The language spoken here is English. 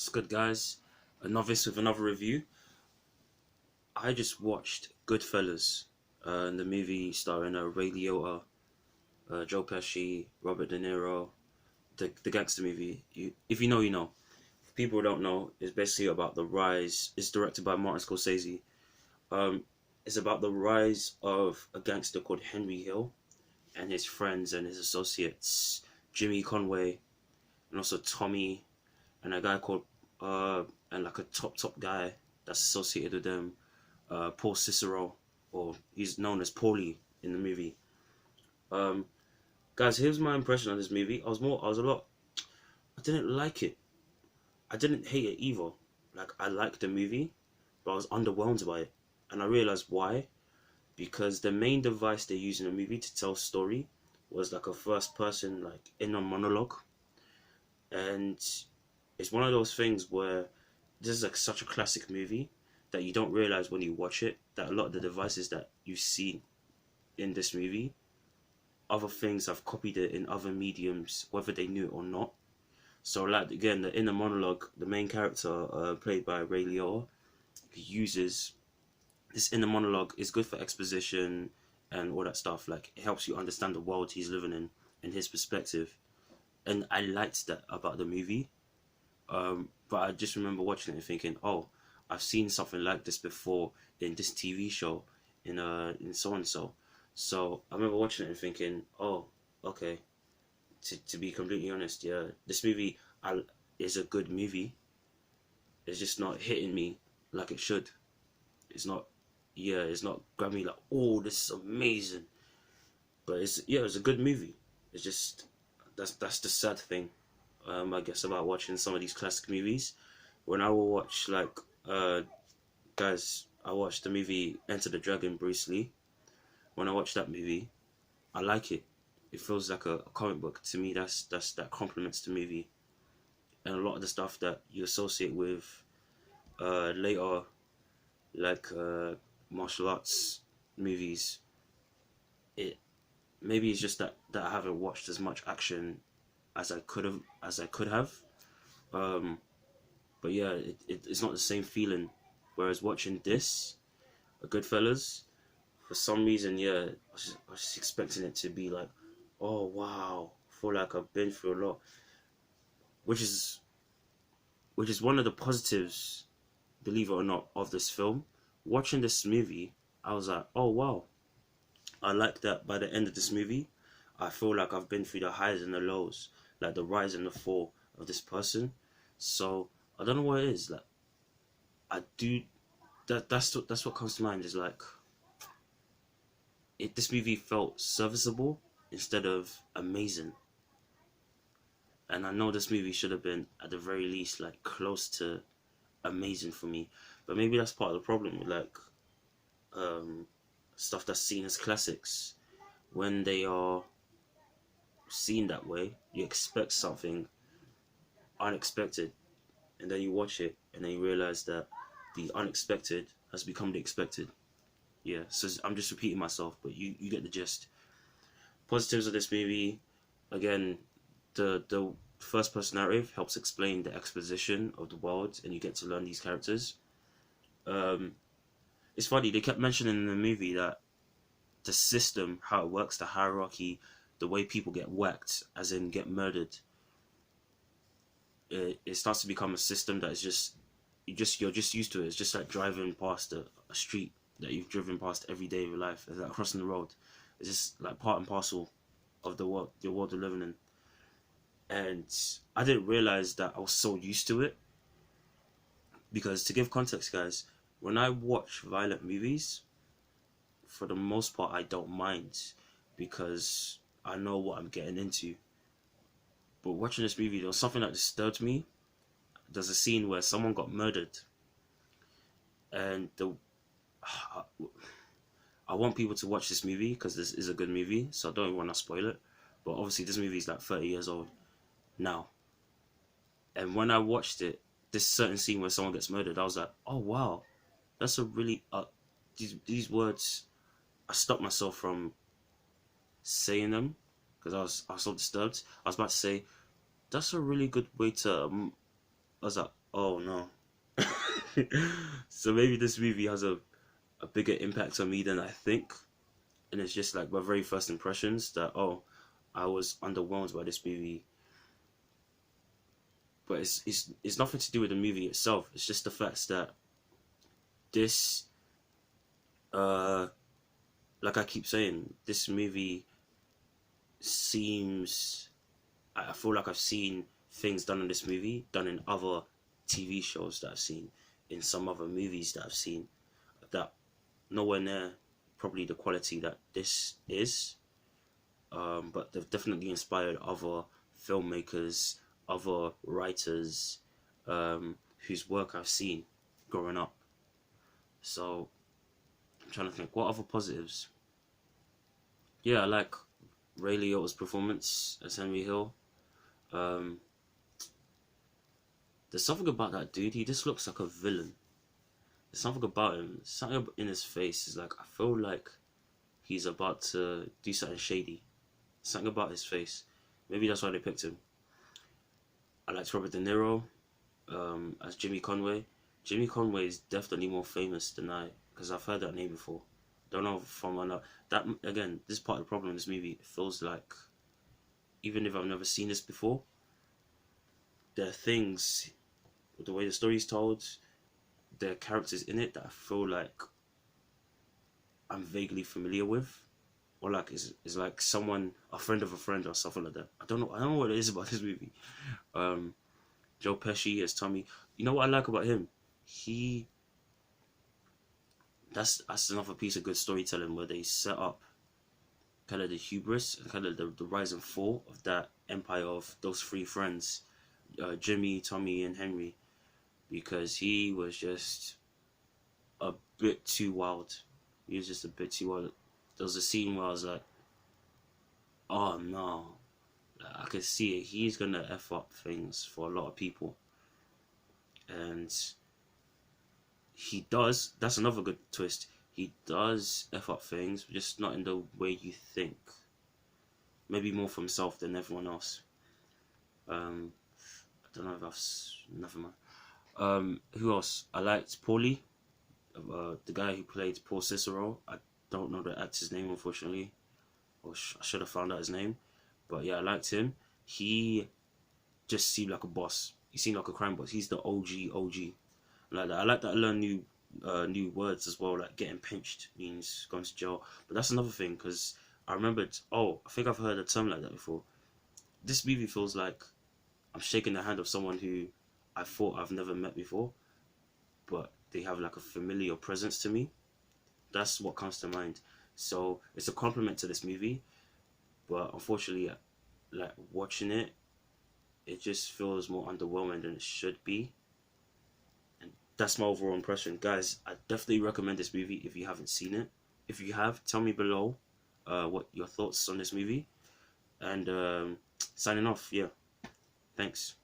What's good, guys? A novice with another review. I just watched Goodfellas, the movie starring Ray Liotta, Joe Pesci, Robert De Niro, the gangster movie. If you know, you know. If people don't know, it's basically about the rise. It's directed by Martin Scorcese. Um, it's about the rise of a gangster called Henry Hill and his friends and his associates, Jimmy Conway, and also Tommy, and a guy called and like a top guy that's associated with them, Paul Cicero, or he's known as Paulie in the movie. Um, Guys, here's my impression of this movie. I didn't like it. I didn't hate it either. Like, I liked the movie, but I was underwhelmed by it, and I realized why. Because the main device they use in the movie to tell story was like a first person, like in a monologue, and it's one of those things where this is like such a classic movie that you don't realize when you watch it that a lot of the devices that you see in this movie, other things have copied it in other mediums, whether they knew it or not. So, like again, the inner monologue, the main character, played by Ray Liotta, he uses this inner monologue is good for exposition and all that stuff. Like, it helps you understand the world he's living in and his perspective. And I liked that about the movie. But I just remember watching it and thinking, oh, I've seen something like this before in this TV show, in so and so. So I remember watching it and thinking, oh, okay. To be completely honest, yeah, this movie is a good movie. It's just not hitting me like it should. It's not, yeah, it's not grabbing me like, oh, this is amazing. But it's a good movie. It's just that's the sad thing, I guess, about watching some of these classic movies. When I will watch guys, I watched the movie Enter the Dragon, Bruce Lee. When I watch that movie, I like it. It feels like a comic book to me. That complements the movie, and a lot of the stuff that you associate with later, like martial arts movies. It maybe it's just that I haven't watched as much action as I could have. Um, but yeah, it's not the same feeling. Whereas watching this, a Goodfellas, for some reason, yeah, I was just expecting it to be like, oh wow, I feel like I've been through a lot, which is which is one of the positives, believe it or not, of this film. Watching this movie, I was like, oh wow, I like that. By the end of this movie, I feel like I've been through the highs and the lows, like the rise and the fall of this person. So I don't know what it is. Like, I do that's what comes to mind. Is like, this movie felt serviceable instead of amazing. And I know this movie should have been at the very least like close to amazing for me. But maybe that's part of the problem with like um, stuff that's seen as classics. When they are seen that way, you expect something unexpected, and then you watch it, and then you realize that the unexpected has become the expected. Yeah, so I'm just repeating myself, but you get the gist. Positives of this movie, again, the first person narrative helps explain the exposition of the world, and you get to learn these characters. Um, it's funny, they kept mentioning in the movie that the system, how it works, the hierarchy, the way people get whacked, as in get murdered, it starts to become a system that is just you're just used to it. It's just like driving past a street that you've driven past every day of your life. It's like crossing the road. It's just like part and parcel of the world we're living in. And I didn't realize that I was so used to it, because to give context, guys, when I watch violent movies, for the most part, I don't mind, because I know what I'm getting into. But watching this movie, there was something that disturbed me. There's a scene where someone got murdered, and I want people to watch this movie because this is a good movie, so I don't even want to spoil it. But obviously, this movie is like 30 years old now. And when I watched it, this certain scene where someone gets murdered, I was like, oh wow, that's a really these words. I stopped myself from saying them because I was so disturbed. I was about to say, that's a really good way to I was like, Oh no. So maybe this movie has a bigger impact on me than I think. And it's just like my very first impressions that, oh, I was underwhelmed by this movie. But it's nothing to do with the movie itself. It's just the fact that this uh like I keep saying, this movie seems, I feel like I've seen things done in this movie done in other TV shows that I've seen, in some other movies that I've seen, that nowhere near probably the quality that this is. But they've definitely inspired other filmmakers, other writers, whose work I've seen growing up. So I'm trying to think what other positives. Yeah, I like Ray Liotta's performance as Henry Hill. Um, there's something about that dude. He just looks like a villain. There's something about him. Something in his face is like, I feel like he's about to do something shady. Something about his face. Maybe that's why they picked him. I liked Robert De Niro as Jimmy Conway. Jimmy Conway is definitely more famous than I, because I've heard that name before. Don't know from another. That again, this part of the problem in this movie. It feels like, even if I've never seen this before, there are things, the way the story's told, there are characters in it that I feel like I'm vaguely familiar with, or like is like someone, a friend of a friend, or something like that. I don't know. I don't know what it is about this movie. Um, Joe Pesci as Tommy. You know what I like about him? He that's another piece of good storytelling where they set up kind of the hubris and kind of the rise and fall of that empire of those three friends, Jimmy, Tommy, and Henry, because he was just a bit too wild. He was just a bit too wild. There was a scene where I was like, oh no, I could see it. He's gonna F up things for a lot of people. And he does. That's another good twist. He does F up things, just not in the way you think. Maybe more for himself than everyone else. I don't know if never mind. Who else? I liked Paulie, the guy who played Paul Cicero. I don't know the actor's name, unfortunately, or I should have found out his name. But yeah, I liked him. He just seemed like a boss. He seemed like a crime boss. He's the OG. Like that. I like that I learned new words as well. Like getting pinched means going to jail. But that's another thing, because I remembered. Oh, I think I've heard a term like that before. This movie feels like I'm shaking the hand of someone who I thought I've never met before, but they have like a familiar presence to me. That's what comes to mind. So it's a compliment to this movie, but unfortunately, like watching it, it just feels more underwhelming than it should be. And that's my overall impression. Guys, I definitely recommend this movie if you haven't seen it. If you have, tell me below what your thoughts on this movie. And signing off, yeah. Thanks.